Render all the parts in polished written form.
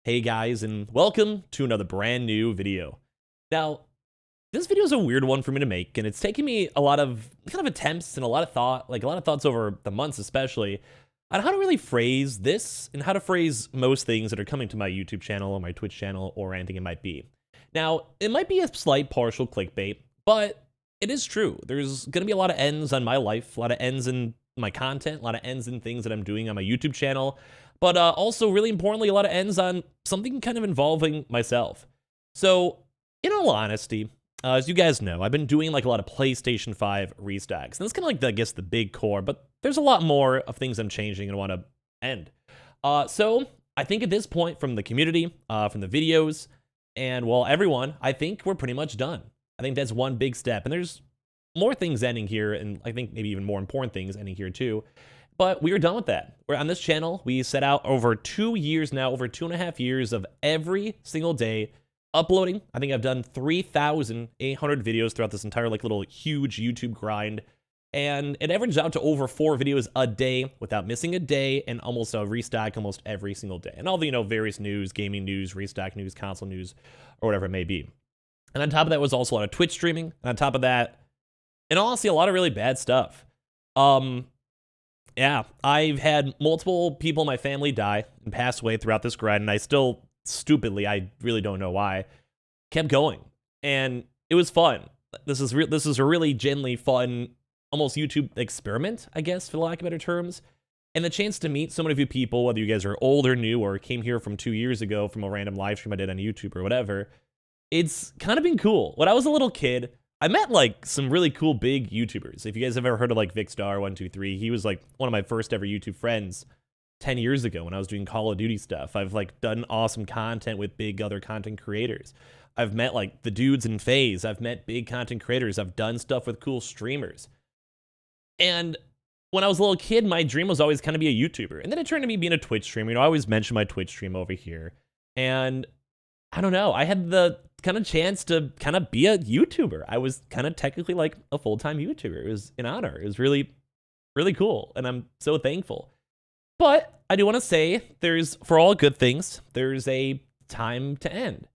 Hey guys, and welcome to another brand new video. Now, this video is a weird one for me to make, and it's taken me a lot of kind of attempts and a lot of thoughts over the months especially, on how to really phrase this and how to phrase most things that are coming to my YouTube channel or my Twitch channel or anything it might be. Now, it might be a slight partial clickbait, but it is true. There's going to be a lot of ends on my life, a lot of ends in my content, a lot of ends in things that I'm doing on my YouTube channel, but also really importantly, a lot of ends on something kind of involving myself. So, in all honesty, as you guys know, I've been doing like a lot of PlayStation 5 restocks. And that's kind of like, I guess, the big core, but there's a lot more of things I'm changing and want to end. So, I think at this point, from the community, from the videos, and well, everyone, I think we're pretty much done. I think that's one big step. And there's more things ending here, and I think maybe even more important things ending here too. But we are done with that. We're on this channel. We set out over 2 years now, over 2.5 years of every single day uploading. I think I've done 3,800 videos throughout this entire like little huge YouTube grind. And it averages out to over 4 videos a day without missing a day, and almost a restock almost every single day. And all the, various news, gaming news, restock news, console news, or whatever it may be. And on top of that was also a lot of Twitch streaming. And on top of that, and honestly, a lot of really bad stuff. Yeah, I've had multiple people in my family die and pass away throughout this grind, and I still, stupidly, I really don't know why, kept going. And it was fun. This is a really genuinely fun, almost YouTube experiment, I guess, for lack of better terms. And the chance to meet so many of you people, whether you guys are old or new, or came here from 2 years ago from a random live stream I did on YouTube or whatever, it's kind of been cool. When I was a little kid, I met like some really cool big YouTubers. If you guys have ever heard of like Vicstar123, he was like one of my first ever YouTube friends 10 years ago when I was doing Call of Duty stuff. I've like done awesome content with big other content creators. I've met like the dudes in FaZe. I've met big content creators. I've done stuff with cool streamers. And when I was a little kid, my dream was always kind of be a YouTuber. And then it turned to me being a Twitch streamer. I always mention my Twitch stream over here. And I don't know, I had the kind of chance to kind of be a YouTuber. I was kind of technically like a full-time YouTuber. It was an honor. It was really, really cool. And I'm so thankful. But I do want to say for all good things, there's a time to end.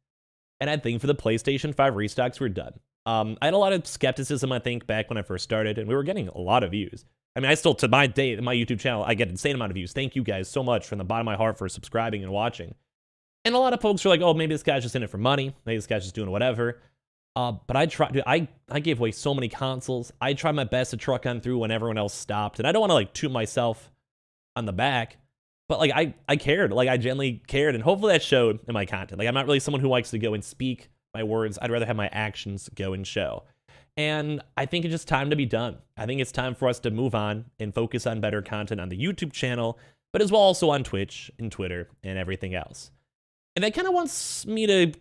And I think for the PlayStation 5 restocks, we're done. I had a lot of skepticism, I think, back when I first started, and we were getting a lot of views. I mean, I still, to my day, my YouTube channel, I get an insane amount of views. Thank you guys so much from the bottom of my heart for subscribing and watching. And a lot of folks are like, oh, maybe this guy's just in it for money. Maybe this guy's just doing whatever. But I gave away so many consoles. I tried my best to truck on through when everyone else stopped. And I don't want to like toot myself on the back, but like I cared. Like I genuinely cared. And hopefully that showed in my content. Like I'm not really someone who likes to go and speak my words. I'd rather have my actions go and show. And I think it's just time to be done. I think it's time for us to move on and focus on better content on the YouTube channel, but as well also on Twitch and Twitter and everything else. And that kind of wants me to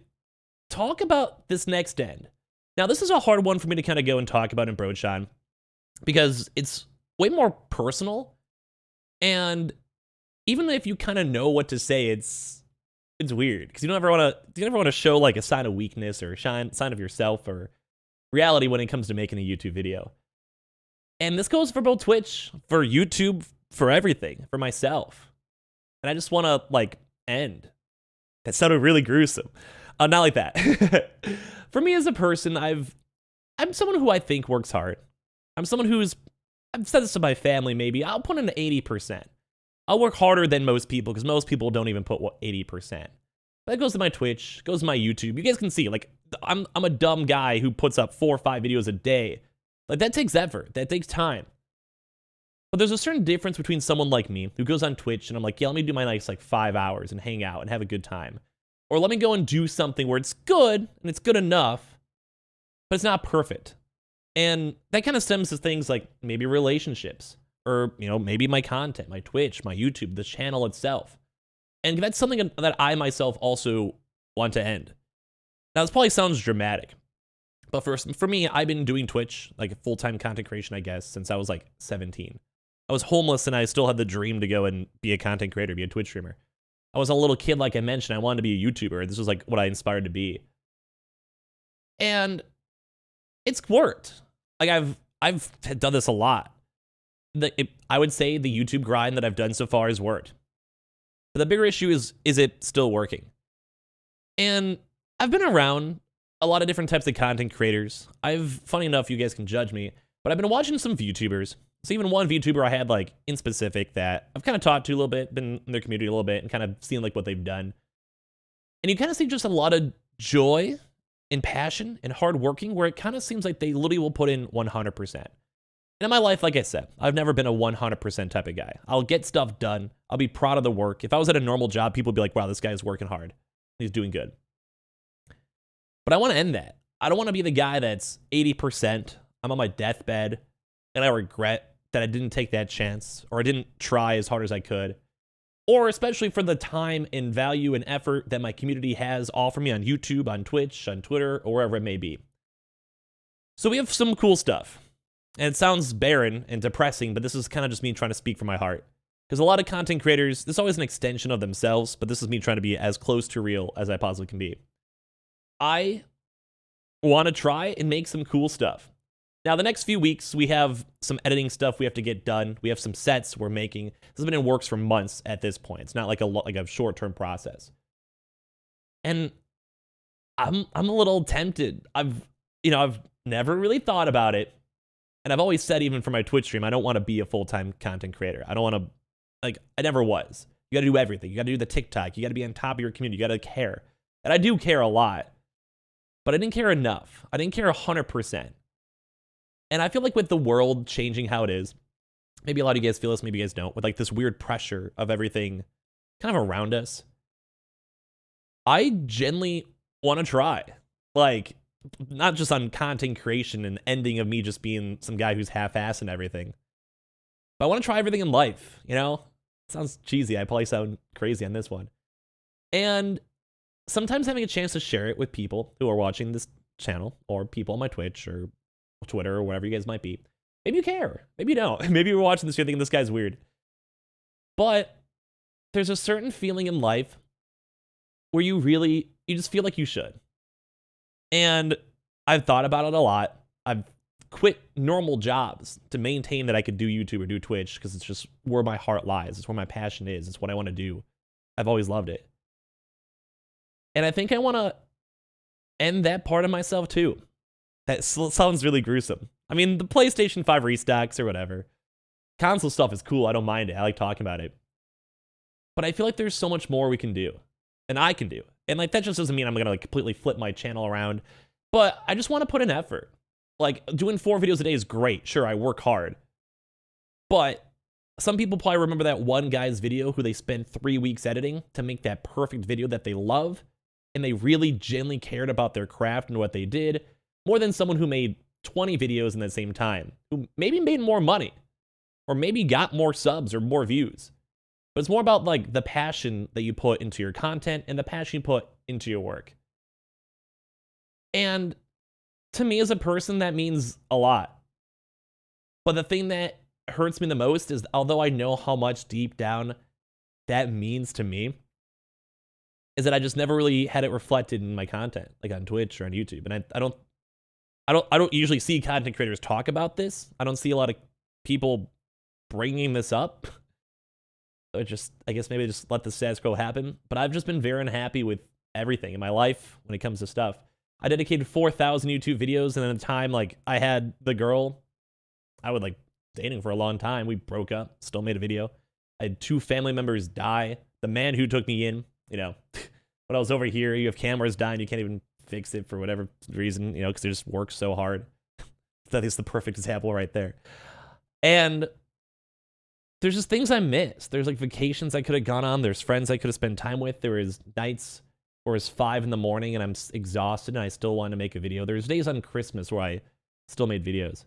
talk about this next end. Now, this is a hard one for me to kind of go and talk about and broach on because it's way more personal. And even if you kind of know what to say, it's weird because you never want to show like a sign of weakness or a sign of yourself or reality when it comes to making a YouTube video. And this goes for both Twitch, for YouTube, for everything, for myself. And I just want to like end. That sounded really gruesome. Not like that. For me as a person, I'm someone who I think works hard. I'm someone I've said this to my family maybe, I'll put in 80%. I'll work harder than most people because most people don't even put 80%. That goes to my Twitch, goes to my YouTube. You guys can see, like, I'm a dumb guy who puts up 4 or 5 videos a day. Like, that takes effort. That takes time. But there's a certain difference between someone like me who goes on Twitch and I'm like, yeah, let me do my nice like 5 hours and hang out and have a good time. Or let me go and do something where it's good and it's good enough, but it's not perfect. And that kind of stems to things like maybe relationships or, maybe my content, my Twitch, my YouTube, the channel itself. And that's something that I myself also want to end. Now, this probably sounds dramatic, but for me, I've been doing Twitch, like full-time content creation, I guess, since I was like 17. I was homeless and I still had the dream to go and be a content creator, be a Twitch streamer. I was a little kid, like I mentioned, I wanted to be a YouTuber. This was like what I inspired to be. And it's worked. Like I've done this a lot. I would say the YouTube grind that I've done so far has worked. But the bigger issue is it still working? And I've been around a lot of different types of content creators. Funny enough, you guys can judge me, but I've been watching some VTubers. So even one VTuber I had like in specific that I've kind of talked to a little bit, been in their community a little bit, and kind of seen like what they've done. And you kind of see just a lot of joy and passion and hard working, where it kind of seems like they literally will put in 100%. And in my life, like I said, I've never been a 100% type of guy. I'll get stuff done. I'll be proud of the work. If I was at a normal job, people would be like, wow, this guy's working hard. He's doing good. But I want to end that. I don't want to be the guy that's 80%. I'm on my deathbed and I regret that I didn't take that chance, or I didn't try as hard as I could. Or especially for the time and value and effort that my community has offered me on YouTube, on Twitch, on Twitter, or wherever it may be. So we have some cool stuff. And it sounds barren and depressing, but this is kind of just me trying to speak from my heart. Because a lot of content creators, this is always an extension of themselves, but this is me trying to be as close to real as I possibly can be. I want to try and make some cool stuff. Now, the next few weeks, we have some editing stuff we have to get done. We have some sets we're making. This has been in works for months at this point. It's not like a short-term process. And I'm a little tempted. I've never really thought about it. And I've always said, even for my Twitch stream, I don't want to be a full-time content creator. I don't want to, I never was. You got to do everything. You got to do the TikTok. You got to be on top of your community. You got to care. And I do care a lot. But I didn't care enough. I didn't care 100%. And I feel like with the world changing how it is, maybe a lot of you guys feel this, maybe you guys don't, with like this weird pressure of everything kind of around us, I genuinely want to try. Like, not just on content creation and ending of me just being some guy who's half-assed and everything, but I want to try everything in life, you know? It sounds cheesy. I probably sound crazy on this one. And sometimes having a chance to share it with people who are watching this channel, or people on my Twitch or Twitter or whatever you guys might be. Maybe you care. Maybe you don't. Maybe you're watching this, you're thinking this guy's weird. But there's a certain feeling in life where you just feel like you should. And I've thought about it a lot. I've quit normal jobs to maintain that I could do YouTube or do Twitch, because it's just where my heart lies. It's where my passion is. It's what I want to do. I've always loved it. And I think I want to end that part of myself too. That sounds really gruesome. I mean, the PlayStation 5 restocks or whatever. Console stuff is cool. I don't mind it. I like talking about it. But I feel like there's so much more we can do. And I can do. And like, that just doesn't mean I'm going to like completely flip my channel around. But I just want to put in effort. Like, doing 4 videos a day is great. Sure, I work hard. But some people probably remember that one guy's video who they spent 3 weeks editing to make that perfect video that they love. And they really genuinely cared about their craft and what they did, more than someone who made 20 videos in the same time, who maybe made more money, or maybe got more subs or more views. But it's more about like the passion that you put into your content and the passion you put into your work. And to me as a person, that means a lot. But the thing that hurts me the most is, although I know how much deep down that means to me, is that I just never really had it reflected in my content, like on Twitch or on YouTube. And I don't usually see content creators talk about this. I don't see a lot of people bringing this up. I guess maybe just let the status quo happen. But I've just been very unhappy with everything in my life when it comes to stuff. I dedicated 4,000 YouTube videos, and at the time, like, I had the girl I would like dating for a long time. We broke up, still made a video. I had 2 family members die. The man who took me in, when I was over here, you have cameras dying, you can't even fix it for whatever reason, because they just work so hard. That is the perfect example right there. And there's just things I miss. There's like vacations I could have gone on. There's friends I could have spent time with. There was nights where it's 5 in the morning and I'm exhausted and I still want to make a video. There's days on Christmas where I still made videos.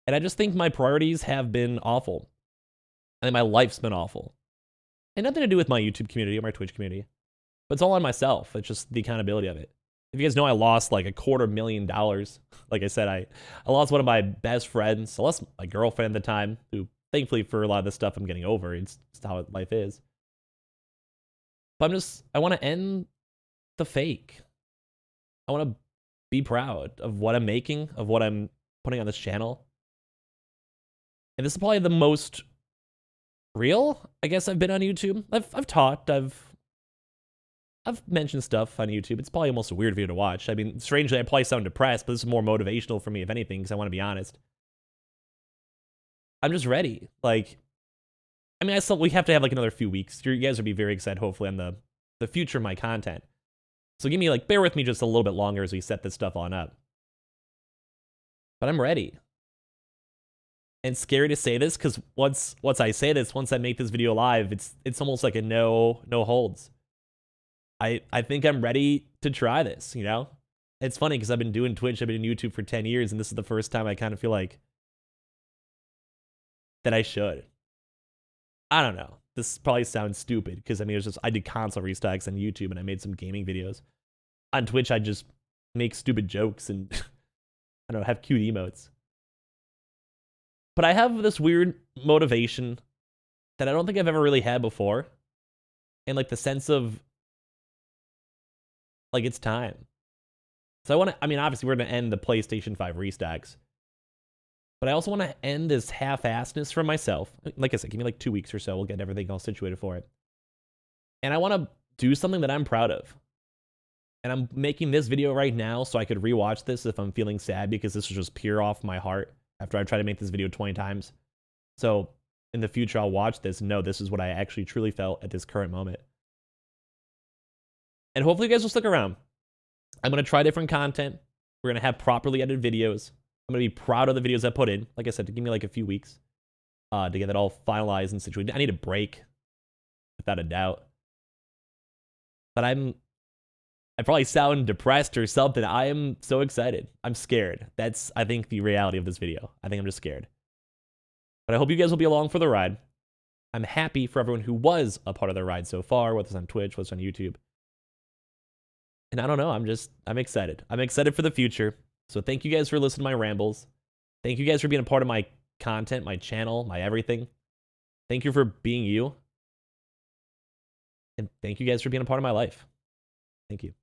And I just think my priorities have been awful. I think my life's been awful. And nothing to do with my YouTube community or my Twitch community. But it's all on myself. It's just the accountability of it. If you guys know, I lost like $250,000. Like I said, I lost one of my best friends. I lost my girlfriend at the time, who thankfully for a lot of this stuff I'm getting over. It's just how life is. But I want to end the fake. I want to be proud of what I'm making, of what I'm putting on this channel. And this is probably the most real, I guess, I've been on YouTube. I've talked, I've I've mentioned stuff on YouTube. It's probably almost a weird video to watch. I mean, strangely, I probably sound depressed, but this is more motivational for me, if anything, because I want to be honest. I'm just ready. Like, I mean, we have to have like another few weeks. You guys will be very excited, hopefully, on the future of my content. So give me like, bear with me just a little bit longer as we set this stuff on up. But I'm ready. And scary to say this, because once I say this, once I make this video live, it's almost like a no holds. I think I'm ready to try this, you know? It's funny because I've been doing Twitch, I've been doing YouTube for 10 years, and this is the first time I kind of feel like that I should. I don't know. This probably sounds stupid because I mean, I did console restocks on YouTube and I made some gaming videos. On Twitch, I just make stupid jokes and I don't know, have cute emotes. But I have this weird motivation that I don't think I've ever really had before. And like the sense of like it's time. So I mean, obviously we're going to end the PlayStation 5 restocks. But I also want to end this half-assedness for myself. Like I said, give me like 2 weeks or so. We'll get everything all situated for it. And I want to do something that I'm proud of. And I'm making this video right now so I could rewatch this if I'm feeling sad because this was just pure off my heart after I tried to make this video 20 times. So in the future, I'll watch this and know this is what I actually truly felt at this current moment. And hopefully you guys will stick around. I'm going to try different content. We're going to have properly edited videos. I'm going to be proud of the videos I put in. Like I said, to give me like a few weeks to get that all finalized and situated. I need a break, without a doubt. But I probably sound depressed or something. I am so excited. I'm scared. That's, I think, the reality of this video. I think I'm just scared. But I hope you guys will be along for the ride. I'm happy for everyone who was a part of the ride so far, whether it's on Twitch, whether it's on YouTube. And I don't know, I'm excited. I'm excited for the future. So thank you guys for listening to my rambles. Thank you guys for being a part of my content, my channel, my everything. Thank you for being you. And thank you guys for being a part of my life. Thank you.